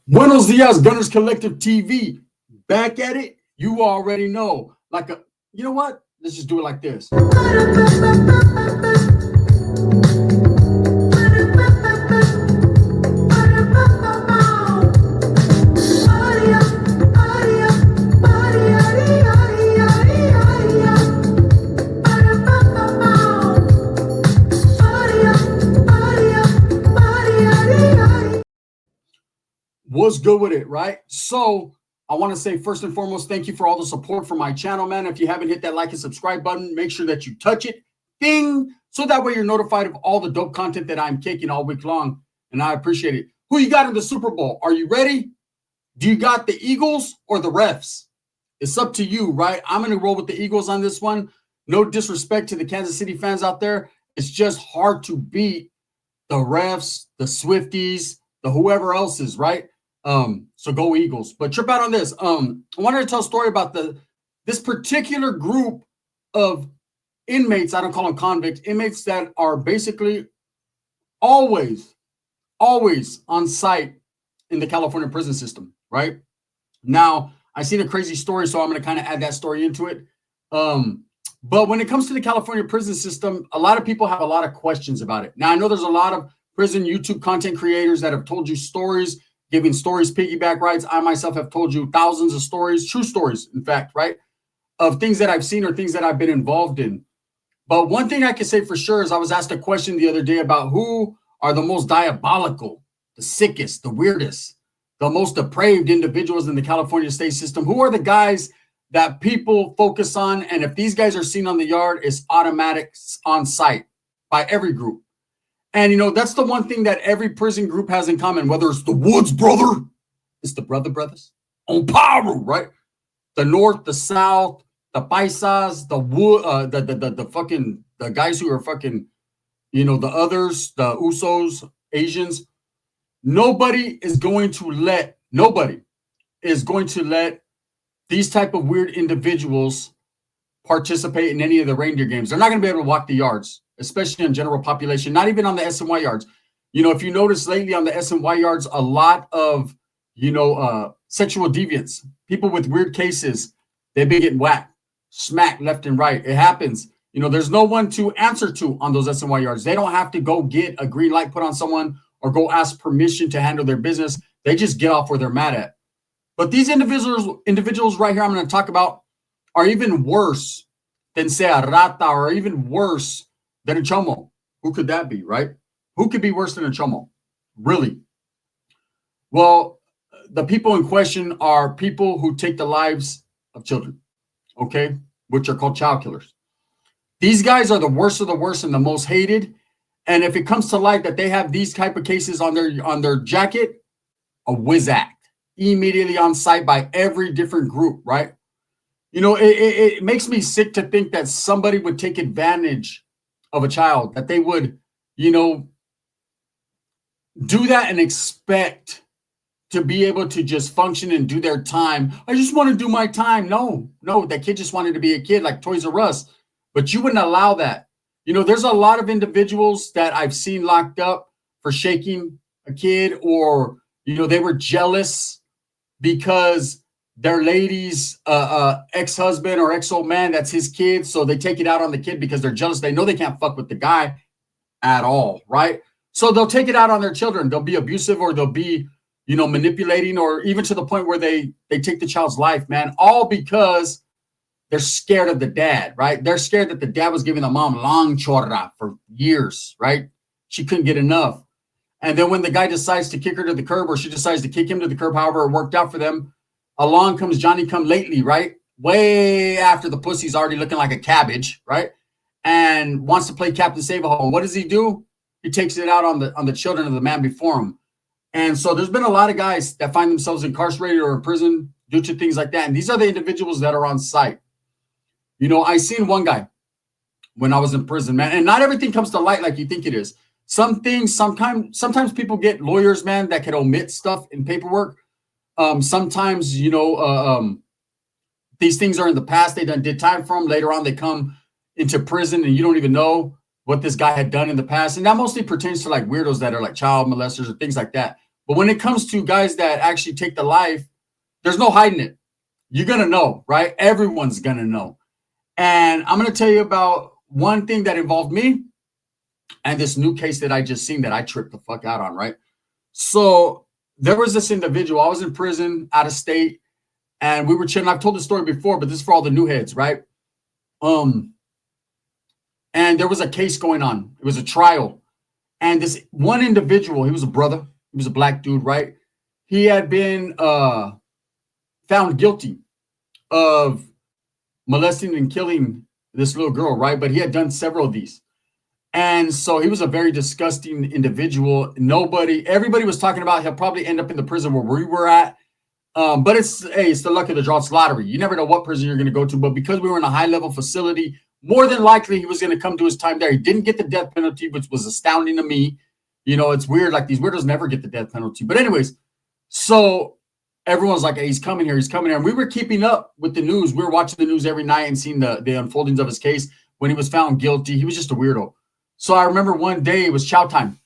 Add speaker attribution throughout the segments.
Speaker 1: Buenos dias, Gunners Collective TV. Back at it. You already know. You know what? Let's just do it like this. What's good with it, right? So I want to say first and foremost, thank you for all the support for my channel, man. If you haven't hit that like and subscribe button, make sure that you touch it, ding, so that way you're notified of all the dope content that I'm kicking all week long, and I appreciate it. Who you got in the Super Bowl? Are you ready? Do you got the Eagles or the refs? It's up to you, right? I'm going to roll with the Eagles on this one. No disrespect to the Kansas City fans out there. It's just hard to beat the refs, the Swifties, the whoever else is, right? So go Eagles. But trip out on this. I wanted to tell a story about this particular group of inmates. I don't call them convicts, inmates that are basically always on site in the California prison system, right? Now, I seen a crazy story, so I'm going to kind of add that story into it. But when it comes to the California prison system, a lot of people have a lot of questions about it. Now, I know there's a lot of prison YouTube content creators that have told you stories, giving stories piggyback rights. I myself have told you thousands of stories, true stories, in fact, right, of things that I've seen or things that I've been involved in. But one thing I can say for sure is I was asked a question the other day about who are the most diabolical, the sickest, the weirdest, the most depraved individuals in the California state system. Who are the guys that people focus on? And if these guys are seen on the yard, it's automatic on site by every group. And, you know, that's the one thing that every prison group has in common, whether it's the Woods brother, it's the brothers on Paru, right? The North, the South, the Paisas, the guys who are fucking, you know, the others, the Usos, Asians. Nobody is going to let these type of weird individuals participate in any of the reindeer games. They're not going to be able to walk the yards, especially in general population, not even on the SNY yards. You know, if you notice lately on the SNY yards, a lot of, sexual deviants, people with weird cases, they've been getting whacked, smacked left and right. It happens. You know, there's no one to answer to on those SNY yards. They don't have to go get a green light put on someone or go ask permission to handle their business. They just get off where they're mad at. But these individuals right here I'm going to talk about are even worse than, say, a rata, or even worse than a chomo. Who could that be, right? Who could be worse than a chomo? Really? Well, the people in question are people who take the lives of children, okay, which are called child killers. These guys are the worst of the worst and the most hated. And if it comes to light that they have these type of cases on their jacket, a whiz act immediately on site by every different group, right? You know, it makes me sick to think that somebody would take advantage of a child, that they would, you know, do that and expect to be able to just function and do their time. I just want to do my time. No, that kid just wanted to be a kid like Toys R Us, but you wouldn't allow that. You know, there's a lot of individuals that I've seen locked up for shaking a kid, or, you know, they were jealous because their lady's ex-husband or ex-old man, that's his kid. So they take it out on the kid because they're jealous. They know they can't fuck with the guy at all, right? So they'll take it out on their children. They'll be abusive, or they'll be, you know, manipulating, or even to the point where they take the child's life, man, all because they're scared of the dad, right? They're scared that the dad was giving the mom long chorra for years, right? She couldn't get enough. And then when the guy decides to kick her to the curb, or she decides to kick him to the curb, however it worked out for them, along comes Johnny come lately, right? Way after the pussy's already looking like a cabbage, right? And wants to play Captain Save-A-Hole. And what does he do? He takes it out on the children of the man before him. And so there's been a lot of guys that find themselves incarcerated or in prison due to things like that. And these are the individuals that are on site. You know, I seen one guy when I was in prison, man, and not everything comes to light like you think it is. Some things, sometimes people get lawyers, man, that can omit stuff in paperwork. Sometimes, you know, these things are in the past. They did time for them. Later on, they come into prison and you don't even know what this guy had done in the past. And that mostly pertains to like weirdos that are like child molesters or things like that. But when it comes to guys that actually take the life, there's no hiding it. You're going to know, right? Everyone's going to know. And I'm going to tell you about one thing that involved me and this new case that I just seen that I tripped the fuck out on, right? So there was this individual. I was in prison out of state and we were chilling. I've told the story before, but this is for all the new heads, right? And there was a case going on. It was a trial. And this one individual, he was a brother. He was a black dude, right? He had been found guilty of molesting and killing this little girl, right? But he had done several of these. And so he was a very disgusting individual. Everybody was talking about he'll probably end up in the prison where we were at. But it's the luck of the draw. It's lottery. You never know what prison you're going to go to. But because we were in a high-level facility, more than likely he was going to come to his time there. He didn't get the death penalty, which was astounding to me. You know, it's weird. Like these weirdos never get the death penalty. But anyways, so everyone's like, hey, he's coming here. He's coming here. And we were keeping up with the news. We were watching the news every night and seeing the unfoldings of his case. When he was found guilty, he was just a weirdo. So I remember one day it was chow time.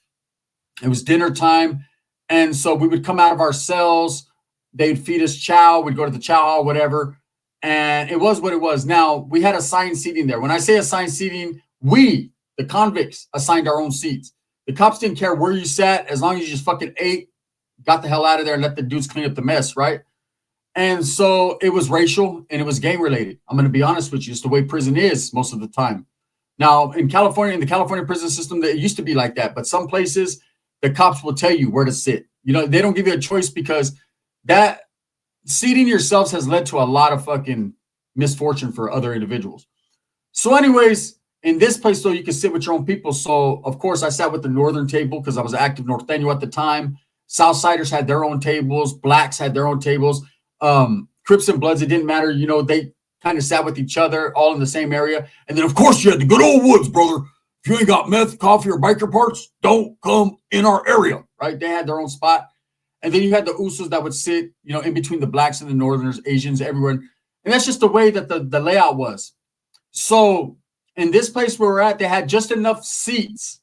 Speaker 1: It was dinner time. And so we would come out of our cells. They'd feed us chow. We'd go to the chow hall, whatever. And it was what it was. Now, we had assigned seating there. When I say assigned seating, we, the convicts, assigned our own seats. The cops didn't care where you sat as long as you just fucking ate, got the hell out of there, and let the dudes clean up the mess, right? And so it was racial and it was gang related. I'm going to be honest with you. It's the way prison is most of the time. Now, in California, in the California prison system, it used to be like that. But some places, the cops will tell you where to sit. You know, they don't give you a choice because that seating yourselves has led to a lot of fucking misfortune for other individuals. So anyways, in this place, though, you can sit with your own people. So, of course, I sat with the northern table because I was active Norteño at the time. Southsiders had their own tables. Blacks had their own tables. Crips and Bloods, it didn't matter. You know, they kind of sat with each other, all in the same area. And then, of course, you had the good old woods, brother. If you ain't got meth, coffee, or biker parts, don't come in our area, right? They had their own spot. And then you had the Usos that would sit, you know, in between the blacks and the northerners, Asians, everyone. And that's just the way that the layout was. So in this place where we're at, they had just enough seats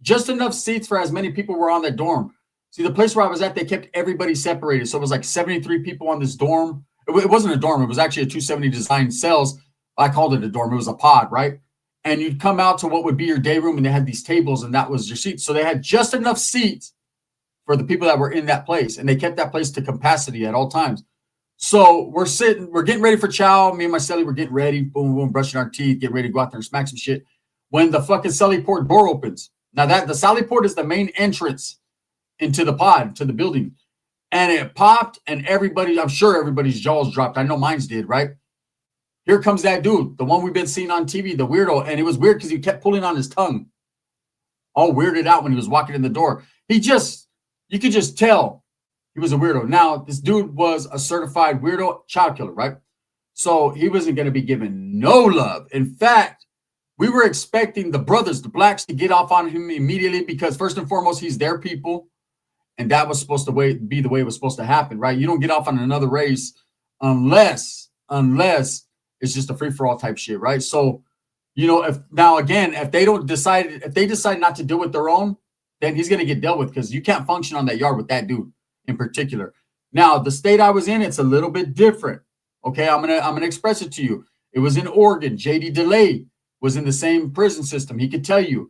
Speaker 1: for as many people were on that dorm. See, the place where I was at, they kept everybody separated. So it was like 73 people on this dorm. It wasn't a dorm. It was actually a 270 design cells. I called it a dorm. It was a pod, right? And you'd come out to what would be your day room, and they had these tables, and that was your seats. So they had just enough seats for the people that were in that place, and they kept that place to capacity at all times. So we're getting ready for chow. Me and my celly were getting ready, boom, boom, brushing our teeth, getting ready to go out there and smack some shit. When the fucking celly port door opens. Now the celly port is the main entrance into the pod, to the building. And it popped, and I'm sure everybody's jaws dropped. I know mine's did, right? Here comes that dude, the one we've been seeing on TV, the weirdo. And it was weird because he kept pulling on his tongue. All weirded out when he was walking in the door. You could just tell he was a weirdo. Now, this dude was a certified weirdo child killer, right? So he wasn't going to be given no love. In fact, we were expecting the brothers, the blacks, to get off on him immediately because first and foremost, he's their people. And that was supposed to be the way it was supposed to happen, right? You don't get off on another race unless it's just a free-for-all type shit, right? So, you know, if they decide not to deal with their own, then he's going to get dealt with because you can't function on that yard with that dude in particular. Now, the state I was in, it's a little bit different. Okay, I'm gonna express it to you. It was in Oregon. JD DeLay was in the same prison system. He could tell you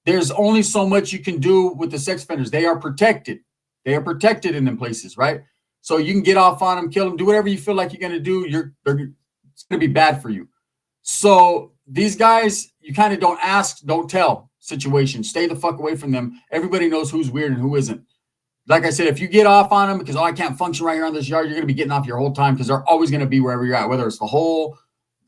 Speaker 1: there's only so much you can do with the sex offenders. They are protected. They are protected in them places, right? So you can get off on them, kill them, do whatever you feel like you're going to do. It's going to be bad for you. So these guys, you kind of don't ask, don't tell situation. Stay the fuck away from them. Everybody knows who's weird and who isn't. Like I said, if you get off on them because, I can't function right here on this yard, you're going to be getting off your whole time because they're always going to be wherever you're at, whether it's the hole,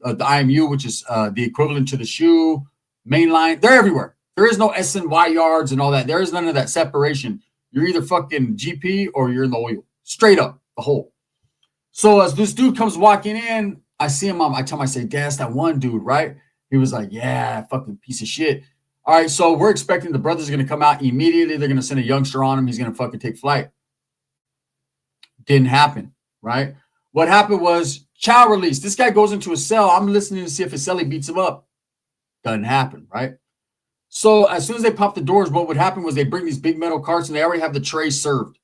Speaker 1: the IMU, which is the equivalent to the shoe, main line. They're everywhere. There is no S and Y yards and all that. There is none of that separation. You're either fucking GP or you're in the oil. Straight up, the hole. So as this dude comes walking in, I see him. I tell him, I say, that's that one dude, right? He was like, yeah, fucking piece of shit. All right, so we're expecting the brothers are going to come out immediately. They're going to send a youngster on him. He's going to fucking take flight. Didn't happen, right? What happened was chow release. This guy goes into a cell. I'm listening to see if his cellie beats him up. Doesn't happen, right? So as soon as they pop the doors, what would happen was they bring these big metal carts and they already have the trays served.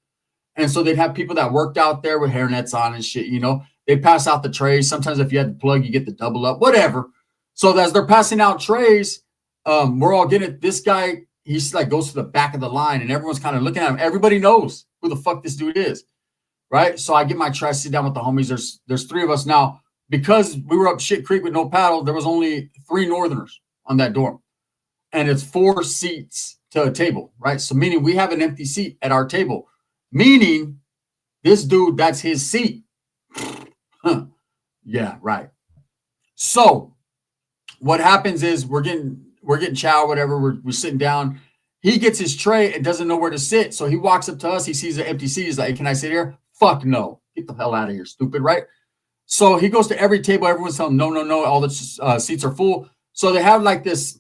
Speaker 1: And so they'd have people that worked out there with hairnets on and shit, you know. They pass out the trays. Sometimes if you had the plug, you get the double up, whatever. So as they're passing out trays, we're all getting it. This guy, he's like goes to the back of the line and everyone's kind of looking at him. Everybody knows who the fuck this dude is, right? So I get my tray, sit down with the homies. There's three of us now. Because we were up shit creek with no paddle, there was only 3 Northerners on that dorm. And it's 4 seats to a table, right? So meaning we have an empty seat at our table. Meaning this dude, that's his seat. Huh. Yeah, right. So what happens is we're getting chow, whatever. We're sitting down. He gets his tray and doesn't know where to sit. So he walks up to us. He sees an empty seat. He's like, hey, can I sit here? Fuck no. Get the hell out of here, stupid, right? So he goes to every table. Everyone's telling him, no, no, no. All the seats are full. So they have like this,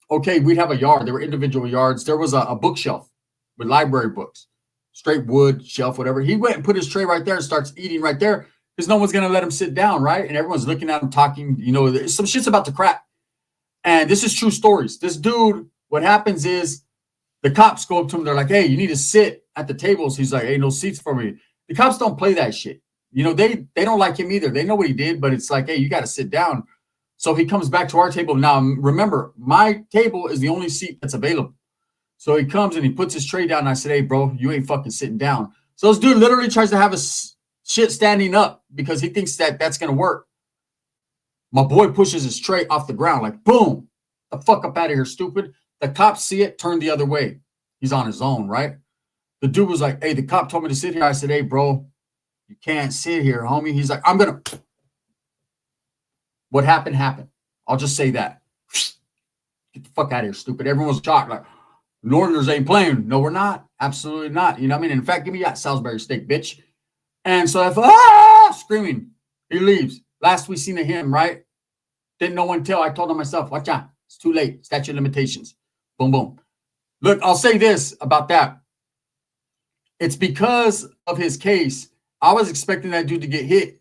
Speaker 1: okay, we'd have a yard. There were individual yards. There was a bookshelf with library books, straight wood shelf, whatever. He went and put his tray right there and starts eating right there because no one's going to let him sit down, right? And everyone's looking at him, talking, you know, some shit's about to crack. And this is true stories. This dude, what happens is the cops go up to him. They're like, hey, you need to sit at the tables. He's like, hey, no seats for me. The cops don't play that shit. You know, they don't like him either. They know what he did, but it's like, hey, you got to sit down. So he comes back to our table. Now, remember, my table is the only seat that's available. So he comes and he puts his tray down. And I said, hey, bro, you ain't fucking sitting down. So this dude literally tries to have his shit standing up because he thinks that that's going to work. My boy pushes his tray off the ground like, boom, the fuck up out of here, stupid. The cops see it, turn the other way. He's on his own, right? The dude was like, hey, the cop told me to sit here. I said, hey, bro, you can't sit here, homie. He's like, I'm going to. What happened, happened. I'll just say that. Get the fuck out of here, stupid. Everyone was shocked. Like, Northerners ain't playing. No, we're not. Absolutely not. You know what I mean? In fact, give me that Salisbury steak, bitch. And so I thought, screaming. He leaves. Last we seen of him, right? Didn't know until I told him myself, watch out. It's too late. Statute of limitations. Boom, boom. Look, I'll say this about that. It's because of his case. I was expecting that dude to get hit.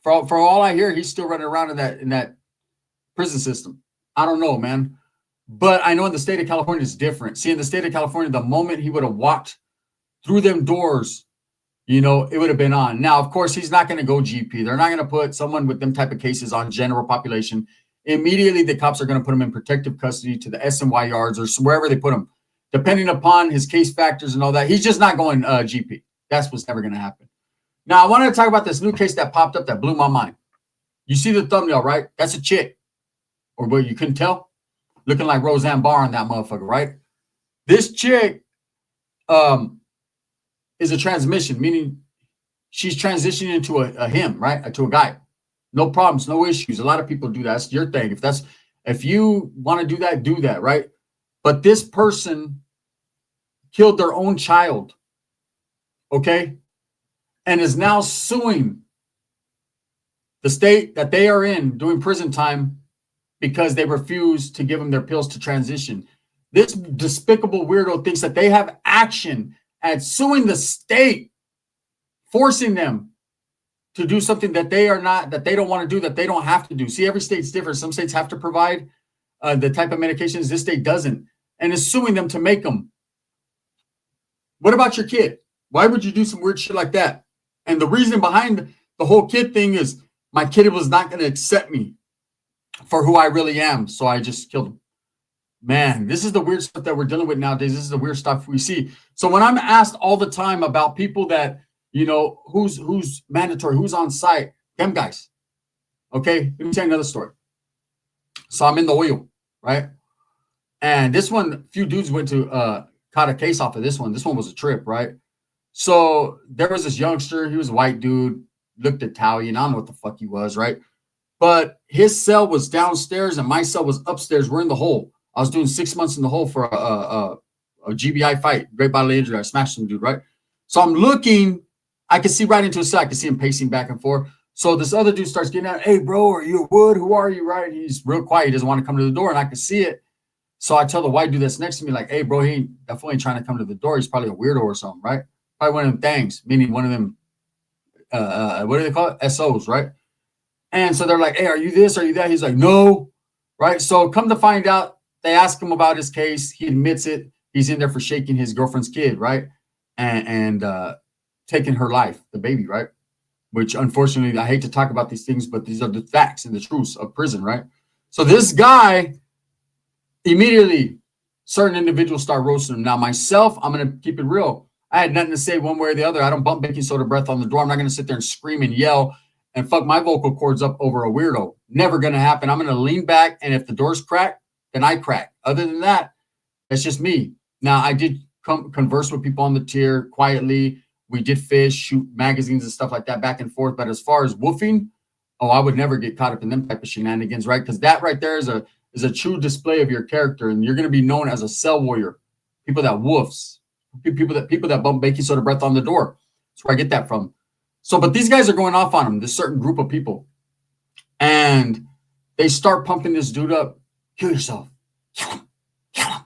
Speaker 1: For all I hear, he's still running around in that prison system. I don't know, man. But I know in the state of California, it's different. See, in the state of California, the moment he would have walked through them doors, you know, it would have been on. Now, of course, he's not going to go GP. They're not going to put someone with them type of cases on general population. Immediately, the cops are going to put him in protective custody to the SNY yards or wherever they put him, depending upon his case factors and all that. He's just not going GP. That's what's never going to happen. Now, I wanted to talk about this new case that popped up that blew my mind. You see the thumbnail, right? That's a chick. Or what, you couldn't tell? Looking like Roseanne Barr on that motherfucker, right? This chick is a transmission, meaning she's transitioning into a him, right? To a guy. No problems, no issues. A lot of people do that. That's your thing. If you want to do that, right? But this person killed their own child, okay? And is now suing the state that they are in doing prison time because they refuse to give them their pills to transition. This despicable weirdo thinks that they have action at suing the state, forcing them to do something that they are not, that they don't want to do, that they don't have to do. See, every state's different. Some states have to provide the type of medications. This state doesn't, and is suing them to make them. What about your kid? Why would you do some weird shit like that? And the reason behind the whole kid thing is my kid was not going to accept me for who I really am. So I just killed him. Man, this is the weird stuff that we're dealing with nowadays. This is the weird stuff we see. So when I'm asked all the time about people that, you know, who's mandatory, who's on site, them guys. Okay, let me tell you another story. So I'm in the oil, right? And this one, a few dudes went to caught a case off of this one. This one was a trip, right? So there was this youngster. He was a white dude, looked Italian. I don't know what the fuck he was, right? But his cell was downstairs and my cell was upstairs. We're in the hole. I was doing 6 months in the hole for a GBI fight, great bodily injury. I smashed some dude, right? So I'm looking. I can see right into his cell. I can see him pacing back and forth. So this other dude starts getting out. Hey, bro, are you a Wood? Who are you, right? He's real quiet. He doesn't want to come to the door, and I can see it. So I tell the white dude that's next to me, like, hey, bro, he definitely ain't trying to come to the door. He's probably a weirdo or something, right? Probably one of them things, meaning one of them, what do they call it? SOs, right? And so they're like, hey, are you this? Are you that? He's like, no, right? So come to find out they ask him about his case. He admits it. He's in there for shaking his girlfriend's kid, right? And taking her life, the baby, right? Which unfortunately, I hate to talk about these things, but these are the facts and the truths of prison, right? So this guy, immediately, certain individuals start roasting him. Now, myself, I'm going to keep it real. I had nothing to say one way or the other. I don't bump baking soda breath on the door. I'm not going to sit there and scream and yell and fuck my vocal cords up over a weirdo. Never going to happen. I'm going to lean back, and if the door's cracked, then I crack. Other than that, that's just me. Now, I did converse with people on the tier quietly. We did fish, shoot magazines and stuff like that back and forth. But as far as woofing, I would never get caught up in them type of shenanigans, right? Because that right there is a true display of your character, and you're going to be known as a cell warrior. People that woofs, people that bump baking soda breath on the door. That's where I get that from. So, but these guys are going off on him, this certain group of people, and they start pumping this dude up. Kill yourself. Kill him. Kill him.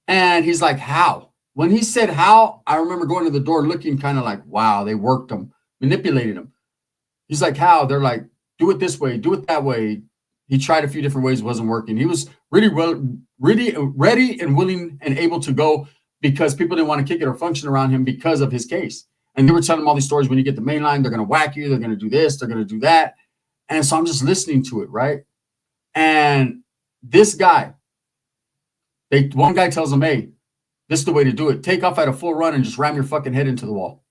Speaker 1: And he's like, how? When he said how, I remember going to the door looking kind of like, wow, they worked him, manipulated him. He's like, how? They're like, do it this way, do it that way. He tried a few different ways, wasn't working. He was really ready and willing and able to go because people didn't want to kick it or function around him because of his case. And they were telling him all these stories. When you get the main line, they're going to whack you. They're going to do this. They're going to do that. And so I'm just listening to it, right? And this guy, one guy tells him, hey, this is the way to do it. Take off at a full run and just ram your fucking head into the wall,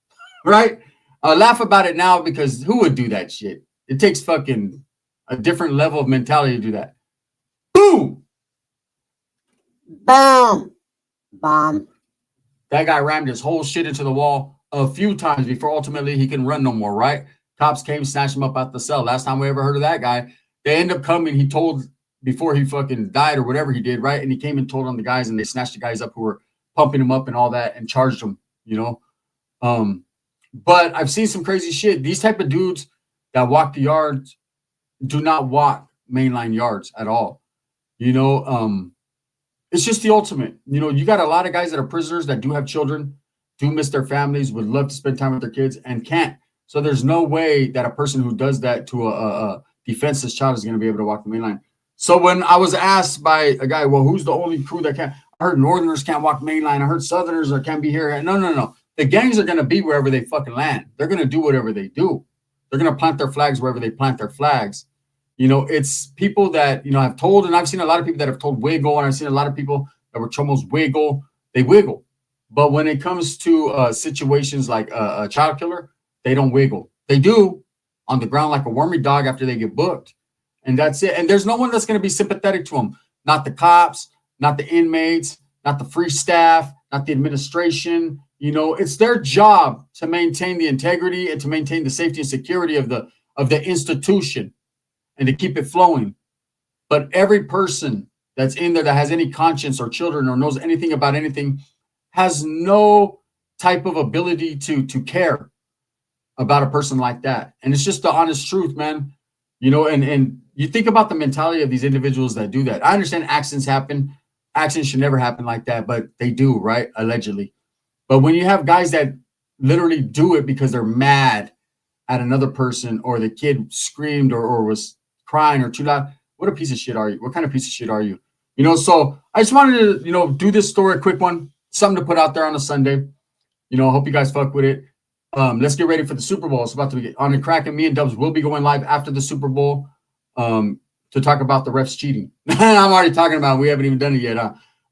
Speaker 1: right? I laugh about it now because who would do that shit? It takes fucking a different level of mentality to do that. Boom!
Speaker 2: Boom! Bomb.
Speaker 1: That guy rammed his whole shit into the wall a few times before ultimately he can run no more, right? Cops came, snatched him up out the cell. Last time we ever heard of that guy, they end up coming. He told before he fucking died or whatever he did, right? And he came and told on the guys, and they snatched the guys up who were pumping him up and all that and charged him, you know? But I've seen some crazy shit. These type of dudes that walk the yards do not walk mainline yards at all. You know, it's just the ultimate. You know, you got a lot of guys that are prisoners that do have children, do miss their families, would love to spend time with their kids and can't. So there's no way that a person who does that to a defenseless child is going to be able to walk the main line. So when I was asked by a guy, well, who's the only crew that can? I heard Northerners can't walk main line. I heard Southerners can't be here. No. The gangs are going to be wherever they fucking land. They're going to do whatever they do. They're going to plant their flags wherever they plant their flags. You know, it's people that, you know, I've told, and I've seen a lot of people that have told wiggle, and I've seen a lot of people that were chomos wiggle. They wiggle. But when it comes to situations like a child killer, they don't wiggle. They do on the ground like a wormy dog after they get booked. And that's it. And there's no one that's going to be sympathetic to them. Not the cops, not the inmates, not the free staff, not the administration. You know, it's their job to maintain the integrity and to maintain the safety and security of the institution and to keep it flowing. But every person that's in there that has any conscience or children or knows anything about anything has no type of ability to care about a person like that. And it's just the honest truth, man. You know, and you think about the mentality of these individuals that do that. I understand accidents happen. Accidents should never happen like that, but they do, right? Allegedly. But when you have guys that literally do it because they're mad at another person or the kid screamed or was crying or too loud, what a piece of shit are you? What kind of piece of shit are you? You know, so I just wanted to, you know, do this story, a quick one, something to put out there on a Sunday. You know, I hope you guys fuck with it. Let's get ready for the Super Bowl. It's about to be on the crack, and me and Dubs will be going live after the Super Bowl to talk about the refs cheating. I'm already talking about it. We haven't even done it yet.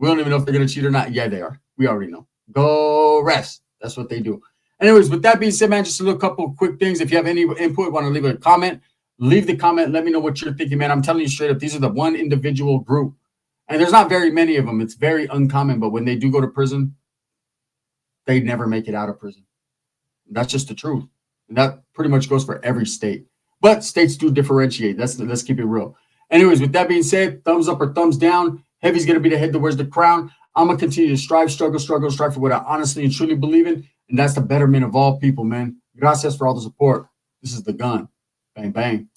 Speaker 1: We don't even know if they're going to cheat or not. Yeah, they are. We already know. Go refs. That's what they do. Anyways, with that being said, man, just a little couple of quick things. If you have any input, want to leave a comment, leave the comment. Let me know what you're thinking, man. I'm telling you straight up, these are the one individual group. And there's not very many of them. It's very uncommon. But when they do go to prison, they never make it out of prison. That's just the truth. And that pretty much goes for every state. But states do differentiate. Let's keep it real. Anyways, with that being said, thumbs up or thumbs down. Heavy's going to be the head that wears the crown. I'm going to continue to strive for what I honestly and truly believe in. And that's the betterment of all people, man. Gracias for all the support. This is The Gun. Bang, bang.